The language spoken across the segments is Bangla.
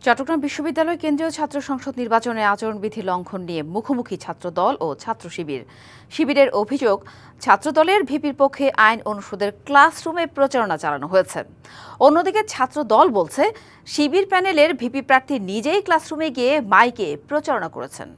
চট্টগ্রাম বিশ্ববিদ্যালয় কেন্দ্রীয় ছাত্র সংসদ নির্বাচনে আচরণবিধি লঙ্ঘন নিয়ে মুখোমুখি ছাত্রদল ও ছাত্র শিবিরের অভিযোগ, ছাত্রদলের ভিপির পক্ষে আইন অনুষদের ক্লাসরুমে প্রচারণা চালানো হয়েছে। অন্যদিকে ছাত্রদল বলছে, শিবির প্যানেলের ভিপি প্রার্থী নিজেই ক্লাসরুমে গিয়ে মাইকে প্রচারণা করেছেন।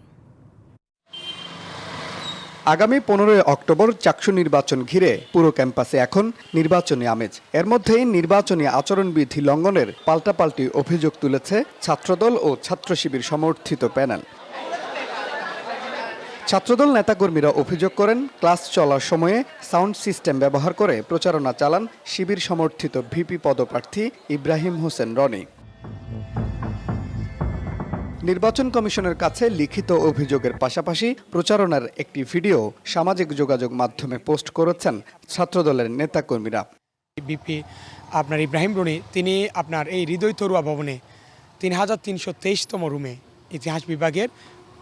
আগামী 15 অক্টোবর চাকসু নির্বাচন ঘিরে পুরো ক্যাম্পাসে এখন নির্বাচনী আমেজ। এর মধ্যেই নির্বাচনী আচরণবিধি লঙ্ঘনের পাল্টাপাল্টি অভিযোগ তুলেছে ছাত্রদল ও ছাত্র শিবির সমর্থিত প্যানেল। ছাত্রদল নেতাকর্মীরা অভিযোগ করেন, ক্লাস চলার সময়ে সাউন্ড সিস্টেম ব্যবহার করে প্রচারণা চালান শিবির সমর্থিত ভিপি পদপ্রার্থী ইব্রাহিম হোসেন রনি। নির্বাচন কমিশনের কাছে লিখিত অভিযোগের পাশাপাশি প্রচারণার একটি ভিডিও সামাজিক যোগাযোগ মাধ্যমে পোস্ট করেছেন ছাত্রদলের নেতাকর্মীরা। ভিপি ইব্রাহিম রনি তিনি এই হৃদয় তরুয়া ভবনে 3323তম রুমে ইতিহাস বিভাগের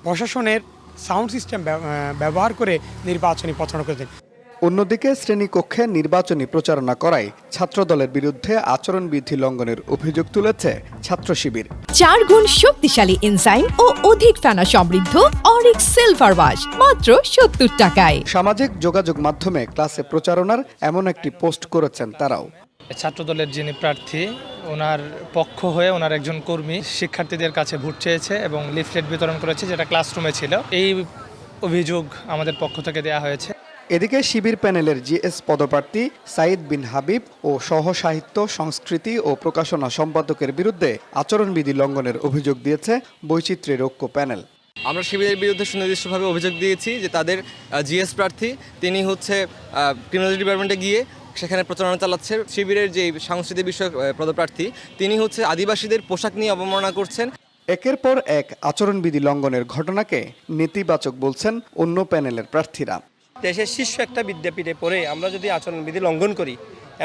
প্রশাসনের সাউন্ড সিস্টেম ব্যবহার করে নির্বাচনী প্রচারণা করেছেন। অন্যদিকে শ্রেণীকক্ষে নির্বাচনী প্রচারণা করায় ছাত্রদলের বিরুদ্ধে আচরণবিধি লঙ্ঘনের অভিযোগ তুলেছে ছাত্র শিবির। 4 গুণ শক্তিশালী এনজাইম ও অধিক ফেনা সমৃদ্ধ অরিক্স সিলভার ওয়াশ মাত্র 70 টাকায়। সামাজিক যোগাযোগ মাধ্যমে ক্লাসে প্রচারণার এমন একটি পোস্ট করেছেন তারাও। ছাত্রদলের যিনি প্রার্থী, ওনার পক্ষ হয়ে ওনার একজন কর্মী শিক্ষার্থীদের কাছে ভোট চেয়েছে এবং লিফলেট বিতরণ করেছে, যেটা ক্লাসরুমে ছিল। এই অভিযোগ আমাদের পক্ষ থেকে দেওয়া হয়েছে। এদিকে শিবির প্যানেলের জিএস পদপ্রার্থী সাইদ বিন হাবিব ও সহ সাহিত্য, সংস্কৃতি ও প্রকাশনা সম্পাদকের বিরুদ্ধে আচরণবিধি লঙ্ঘনের অভিযোগ দিয়েছে বৈচিত্র্যের ঐক্য প্যানেল। আমরা শিবিরের বিরুদ্ধে সুনির্দিষ্টভাবে অভিযোগ দিয়েছি যে তাদের জিএস প্রার্থী তিনি ক্রিমিনোলজি ডিপার্টমেন্টে গিয়ে সেখানে প্রচারণা চালাচ্ছে। শিবিরের যে সাংস্কৃতিক বিষয়ক পদপ্রার্থী তিনি আদিবাসীদের পোশাক নিয়ে অবমাননা করছেন। একের পর এক আচরণবিধি লঙ্ঘনের ঘটনাকে নেতিবাচক বলছেন অন্য প্যানেলের প্রার্থীরা। দেশের শীর্ষ একটা বিদ্যাপীঠে পড়ে আমরা যদি আচরণবিধি লঙ্ঘন করি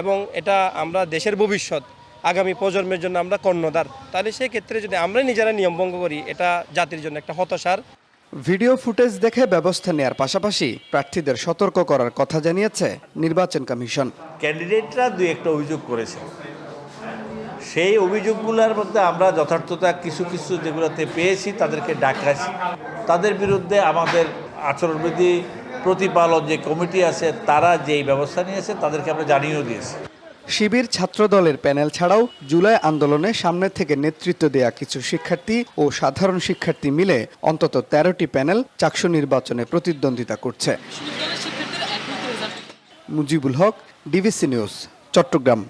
এবং এটা আমরা দেশের ভবিষ্যৎ আগামী প্রজন্মের জন্য আমরা কর্ণধার, তাহলে সেক্ষেত্রে যদি আমরা নিজেরা নিয়ম ভঙ্গ করি, এটা জাতির জন্য একটা হতাশার। ভিডিও ফুটেজ দেখে ব্যবস্থা নেওয়ার পাশাপাশি প্রার্থীদের সতর্ক করার কথা জানিয়েছে নির্বাচন কমিশন। ক্যান্ডিডেটরা দুই একটা অভিযোগ করেছে, সেই অভিযোগগুলোর মধ্যে আমরা যথার্থতা কিছু যেগুলোতে পেয়েছি তাদেরকে ডাকাছি। তাদের বিরুদ্ধে আমাদের আচরণবিধি প্রতিপালন যে কমিটি আছে তারা যেই ব্যবস্থা নিয়েছে তাদেরকে আমরা জানিয়েও দিয়েছি। শিবির ছাত্রদলের প্যানেল ছাড়াও জুলাই আন্দোলনে সামনে থেকে নেতৃত্ব দেয়া কিছু শিক্ষার্থী ও সাধারণ শিক্ষার্থী মিলে অন্তত 13টি প্যানেল চাকসু নির্বাচনে প্রতিদ্বন্দ্বিতা করছে। Mujibul Haque, DBC news, Chittagong.